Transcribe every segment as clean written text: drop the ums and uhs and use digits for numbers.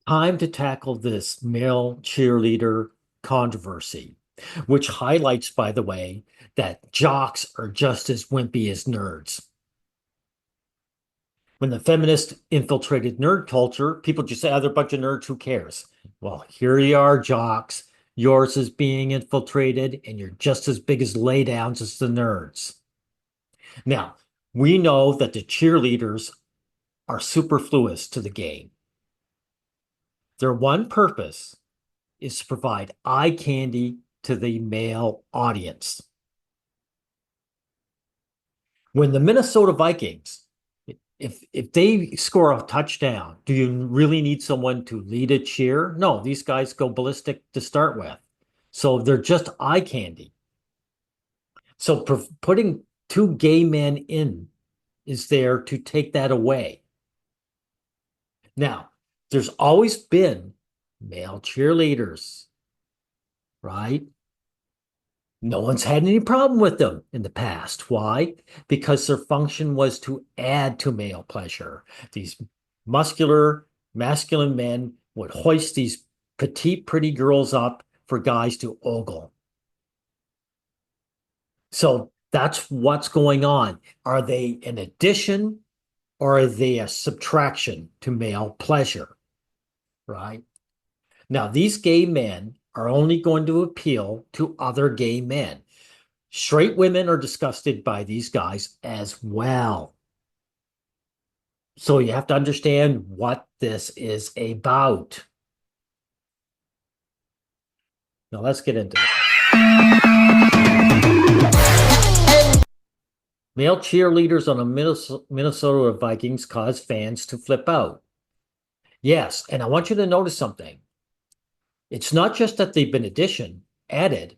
Time to tackle this male cheerleader controversy, which highlights, by the way, that jocks are just as wimpy as nerds. When the feminists infiltrated nerd culture, people just say, oh, they're a bunch of nerds, who cares? Well, here you are, jocks. Yours is being infiltrated, and you're just as big as laydowns as the nerds. Now, we know that the cheerleaders are superfluous to the game. Their one purpose is to provide eye candy to the male audience. When the Minnesota Vikings, if they score a touchdown, do you really need someone to lead a cheer? No, these guys go ballistic to start with. So they're just eye candy. So putting two gay men in is there to take that away. Now, there's always been male cheerleaders, right? No one's had any problem with them in the past. Why? Because their function was to add to male pleasure. These muscular, masculine men would hoist these petite, pretty girls up for guys to ogle. So that's what's going on. Are they an addition or are they a subtraction to male pleasure? Right? Now, these gay men are only going to appeal to other gay men. Straight women are disgusted by these guys as well. So you have to understand what this is about. Now let's get into it. Male cheerleaders on the Minnesota Vikings cause fans to flip out. Yes, and I want you to notice something. It's not just that they've been added.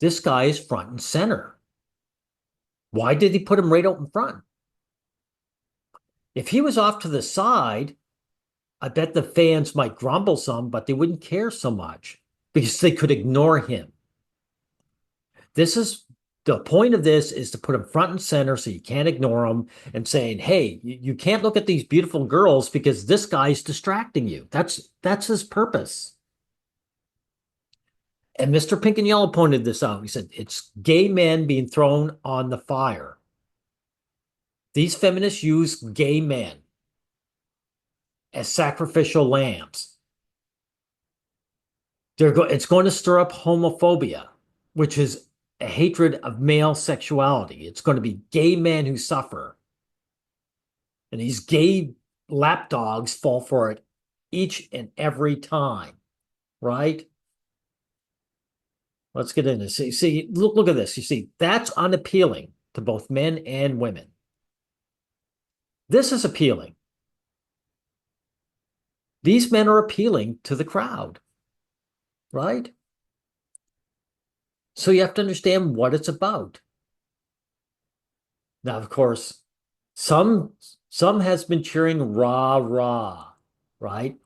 This guy is front and center. Why did he put him right out in front? If he was off to the side, I bet the fans might grumble some, but they wouldn't care so much because they could ignore him. This is the point of this is to put him front and center so you can't ignore him and saying, hey, you can't look at these beautiful girls because this guy's distracting you. That's his purpose. And Mr. Pink and Yellow pointed this out. He said, it's gay men being thrown on the fire. These feminists use gay men as sacrificial lambs. It's going to stir up homophobia, which is a hatred of male sexuality. It's going to be gay men who suffer. And these gay lapdogs fall for it each and every time, right? Let's get into this. See, look at this. You see, that's unappealing to both men and women. This is appealing. These men are appealing to the crowd, right? So you have to understand what it's about. Now, of course, some has been cheering rah rah, right?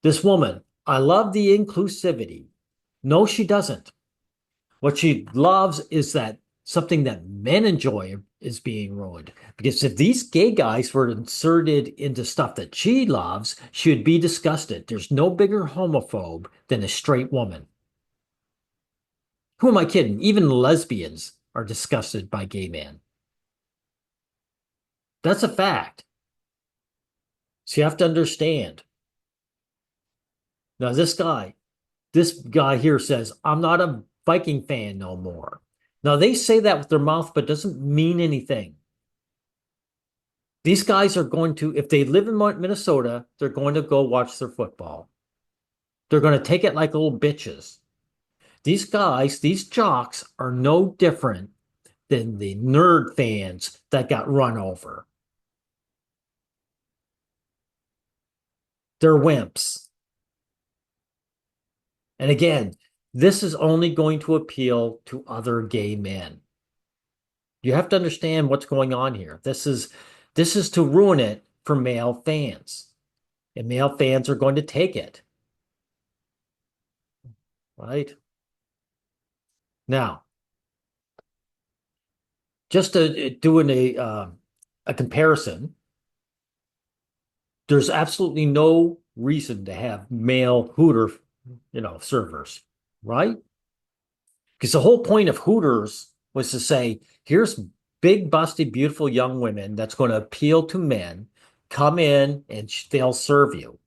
This woman, I love the inclusivity. No, she doesn't. What she loves is that something that men enjoy is being ruined. Because if these gay guys were inserted into stuff that she loves, she would be disgusted. There's no bigger homophobe than a straight woman. Who am I kidding? Even lesbians are disgusted by gay men. That's a fact. So you have to understand. Now, this guy here says, I'm not a Viking fan no more. Now, they say that with their mouth, but doesn't mean anything. These guys are going to, if they live in Minnesota, they're going to go watch their football. They're going to take it like little bitches. These guys, these jocks, are no different than the nerd fans that got run over. They're wimps. And again, this is only going to appeal to other gay men. You have to understand what's going on here. This is to ruin it for male fans. And male fans are going to take it. Right? Now, just doing a comparison, there's absolutely no reason to have male Hooter, servers, right? Because the whole point of Hooters was to say, here's big, busty, beautiful young women that's going to appeal to men. Come in and they'll serve you.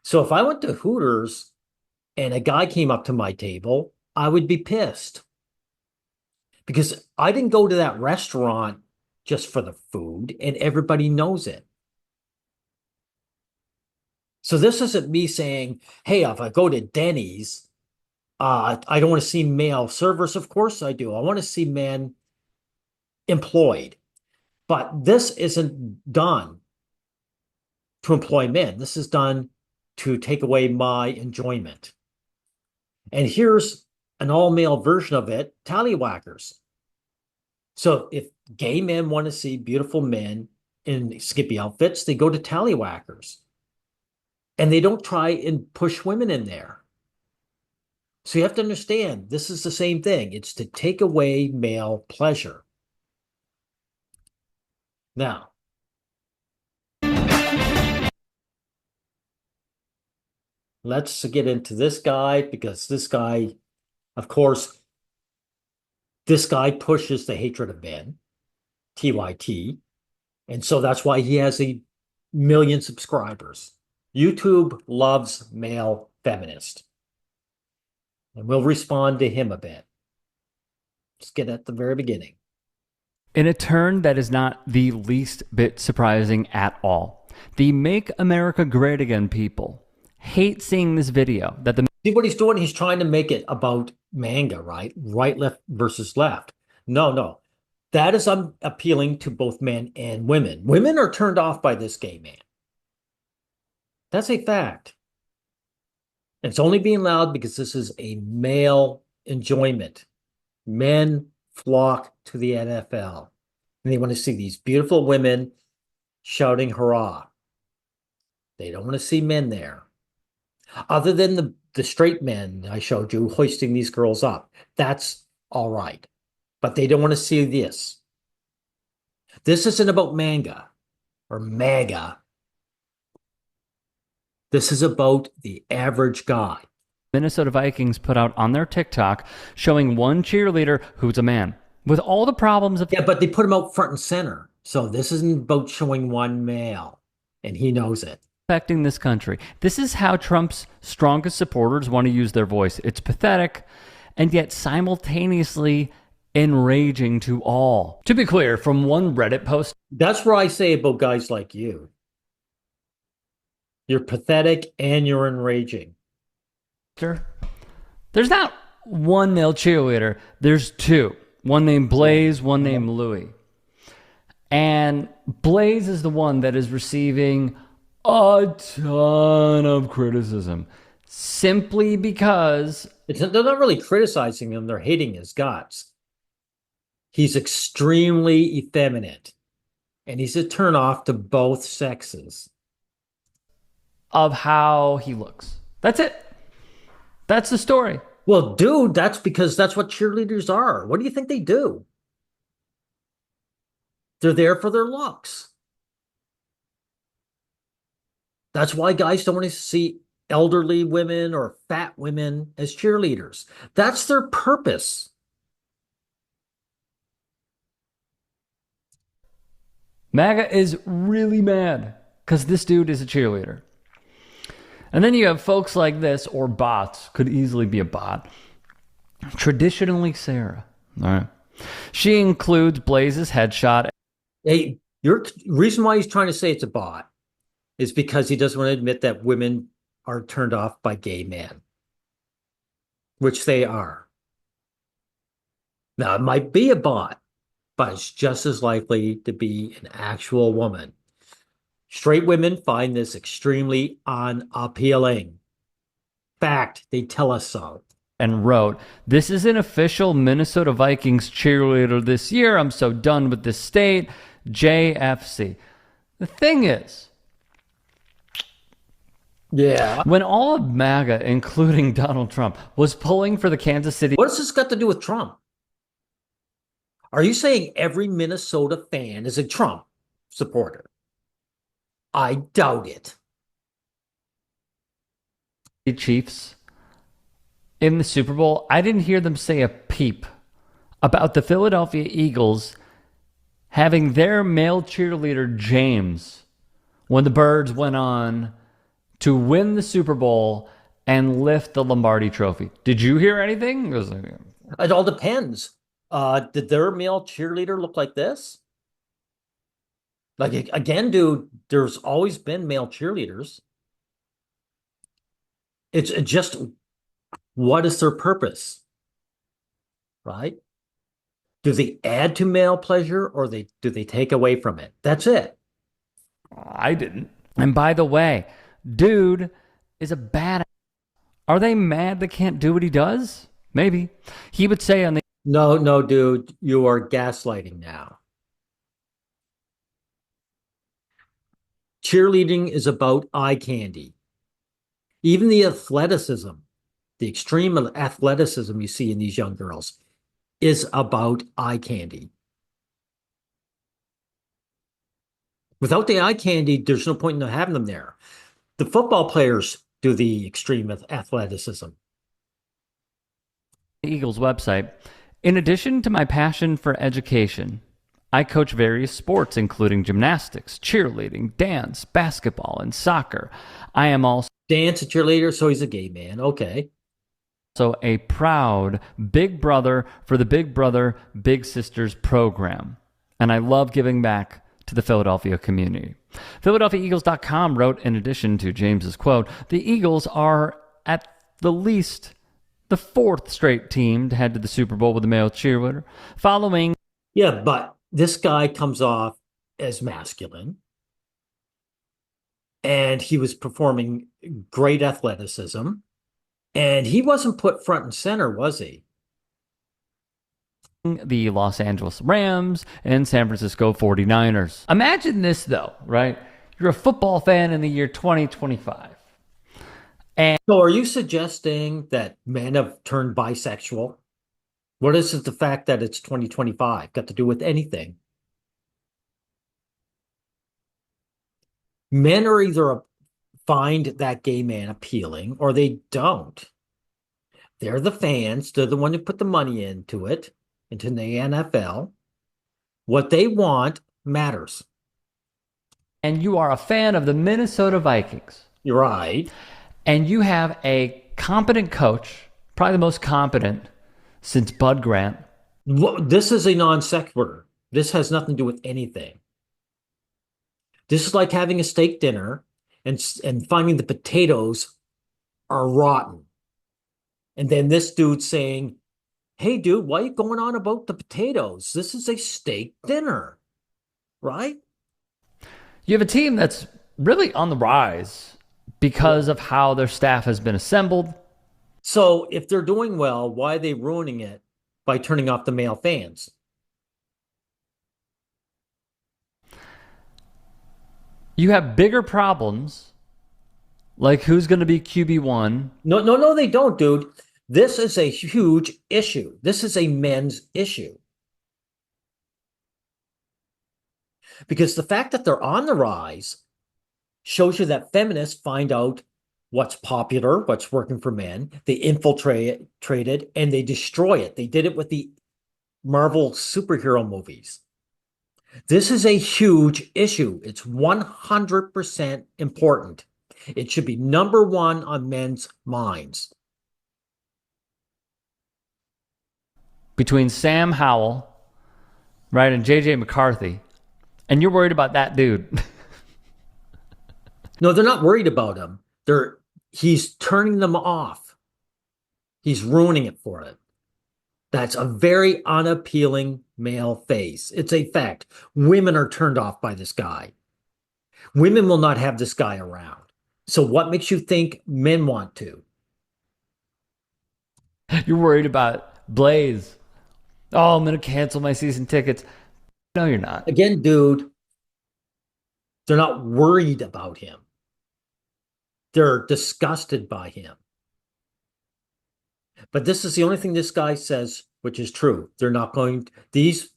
So if I went to Hooters and a guy came up to my table, I would be pissed because I didn't go to that restaurant just for the food, and everybody knows it. So this isn't me saying, hey, if I go to Denny's, I don't want to see male servers. Of course I do. I want to see men employed. But this isn't done to employ men. This is done to take away my enjoyment. And here's an all-male version of it, tallywhackers. So if gay men want to see beautiful men in skimpy outfits, they go to tallywhackers. And they don't try and push women in there. So you have to understand, this is the same thing. It's to take away male pleasure. Now, let's get into this guy because this guy, of course, this guy pushes the hatred of men, TYT. And so that's why he has 1 million subscribers. YouTube loves male feminist. And we'll respond to him a bit. Let's get at the very beginning. In a turn that is not the least bit surprising at all, the Make America Great Again people hate seeing this video that the See what he's doing? He's trying to make it about manga, right? Right, left versus left. No. That is appealing to both men and women. Women are turned off by this gay man. That's a fact. It's only being loud because this is a male enjoyment. Men flock to the NFL. And they want to see these beautiful women shouting hurrah. They don't want to see men there. Other than the straight men I showed you hoisting these girls up. That's all right. But they don't want to see this. This isn't about manga or MAGA. This is about the average guy. Minnesota Vikings put out on their TikTok showing one cheerleader who's a man with all the problems of... Yeah, but they put him out front and center. So this isn't about showing one male, and he knows it. Affecting this country. This is how Trump's strongest supporters want to use their voice. It's pathetic and yet simultaneously enraging to all. To be clear, from one Reddit post... That's what I say about guys like you. You're pathetic and you're enraging. There's not one male cheerleader. There's two. One named Blaze, one named Louie. And Blaze is the one that is receiving a ton of criticism simply because... They're not really criticizing him. They're hating his guts. He's extremely effeminate. And he's a turnoff to both sexes. Of how he looks. That's it. That's the story. Well, dude, that's because that's what cheerleaders are. What do you think they do? They're there for their looks. That's why guys don't want to see elderly women or fat women as cheerleaders. That's their purpose. MAGA is really mad because this dude is a cheerleader. And then you have folks like this, or bots, could easily be a bot. Traditionally Sarah. All right. She includes Blaze's headshot. Hey, your reason why he's trying to say it's a bot is because he doesn't want to admit that women are turned off by gay men, which they are. Now, it might be a bot, but it's just as likely to be an actual woman. Straight women find this extremely unappealing. Fact, they tell us so. And wrote, "This is an official Minnesota Vikings cheerleader this year. I'm so done with this state. JFC." The thing is, yeah, when all of MAGA, including Donald Trump, was pulling for the Kansas City... What has this got to do with Trump? Are you saying every Minnesota fan is a Trump supporter? I doubt it. Chiefs in the Super Bowl, I didn't hear them say a peep about the Philadelphia Eagles having their male cheerleader, James, when the Birds went on to win the Super Bowl and lift the Lombardi trophy. Did you hear anything? It was like, It all depends. Did their male cheerleader look like this? Like again, dude, there's always been male cheerleaders. It's just what is their purpose, right? Do they add to male pleasure or do they take away from it? That's it. I didn't. And by the way, dude is a bad. Are they mad they can't do what he does? Maybe. He would say on the No, no, dude, you are gaslighting now. Cheerleading is about eye candy. Even the athleticism, the extreme athleticism you see in these young girls is about eye candy. Without the eye candy, there's no point in having them there. The football players do the extreme athleticism. Eagles website. In addition to my passion for education, I coach various sports, including gymnastics, cheerleading, dance, basketball, and soccer. I am also Dance a cheerleader, so he's a gay man. Okay. a proud big brother for the Big Brother, Big Sisters program. And I love giving back to the Philadelphia community. PhiladelphiaEagles.com wrote, in addition to James's quote, the Eagles are at the least the fourth straight team to head to the Super Bowl with a male cheerleader, following. Yeah, but this guy comes off as masculine, and he was performing great athleticism, and he wasn't put front and center, was he? The Los Angeles Rams and San Francisco 49ers. Imagine this, though, right? You're a football fan in the year 2025. So are you suggesting that men have turned bisexual? What is it the fact that it's 2025 got to do with anything? Men are either find that gay man appealing or they don't. They're the fans. They're the one who put the money into it, into the NFL. What they want matters. And you are a fan of the Minnesota Vikings. You're right. And you have a competent coach, probably the most competent since Bud Grant. This is a non sequitur. This has nothing to do with anything. This is like having a steak dinner and finding the potatoes are rotten. And then this dude saying, hey, dude, why are you going on about the potatoes? This is a steak dinner, right? You have a team that's really on the rise because of how their staff has been assembled. So if they're doing well, why are they ruining it by turning off the male fans? You have bigger problems, like who's going to be QB1. No, no, no, they don't, dude. This is a huge issue. This is a men's issue. Because the fact that they're on the rise shows you that feminists find out what's popular, what's working for men. They infiltrate it and they destroy it. They did it with the Marvel superhero movies. This is a huge issue. It's 100% important. It should be number one on men's minds. Between Sam Howell, right, and JJ McCarthy, and you're worried about that dude. No, they're not worried about him. He's turning them off. He's ruining it for it. That's a very unappealing male face. It's a fact. Women are turned off by this guy. Women will not have this guy around. So what makes you think men want to? You're worried about Blaze. Oh, I'm going to cancel my season tickets. No, you're not. Again, dude, they're not worried about him. They're disgusted by him. But this is the only thing this guy says, which is true. They're not going, these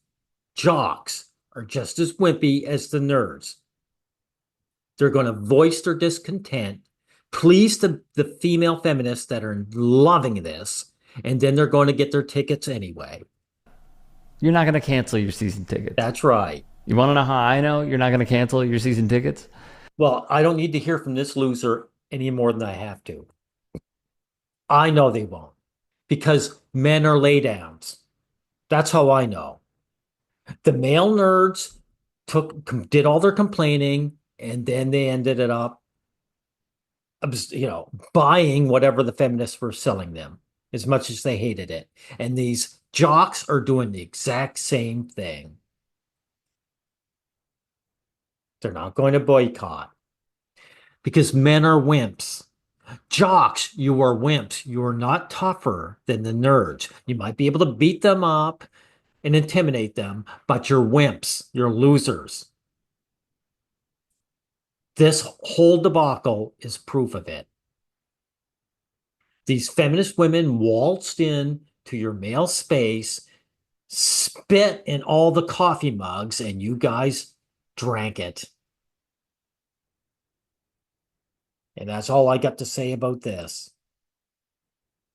jocks are just as wimpy as the nerds. They're going to voice their discontent please the female feminists that are loving this, and then they're going to get their tickets anyway. You're not going to cancel your season tickets. That's right. You want to know how I know you're not going to cancel your season tickets? Well, I don't need to hear from this loser any more than I have to. I know they won't because men are laydowns. That's how I know. The male nerds did all their complaining, and then they ended it up, buying whatever the feminists were selling them as much as they hated it. And these jocks are doing the exact same thing. They're not going to boycott because men are wimps. Jocks, you are wimps. You are not tougher than the nerds. You might be able to beat them up and intimidate them, but you're wimps. You're losers. This whole debacle is proof of it. These feminist women waltzed in to your male space, spit in all the coffee mugs, and you guys drank it. And that's all I got to say about this.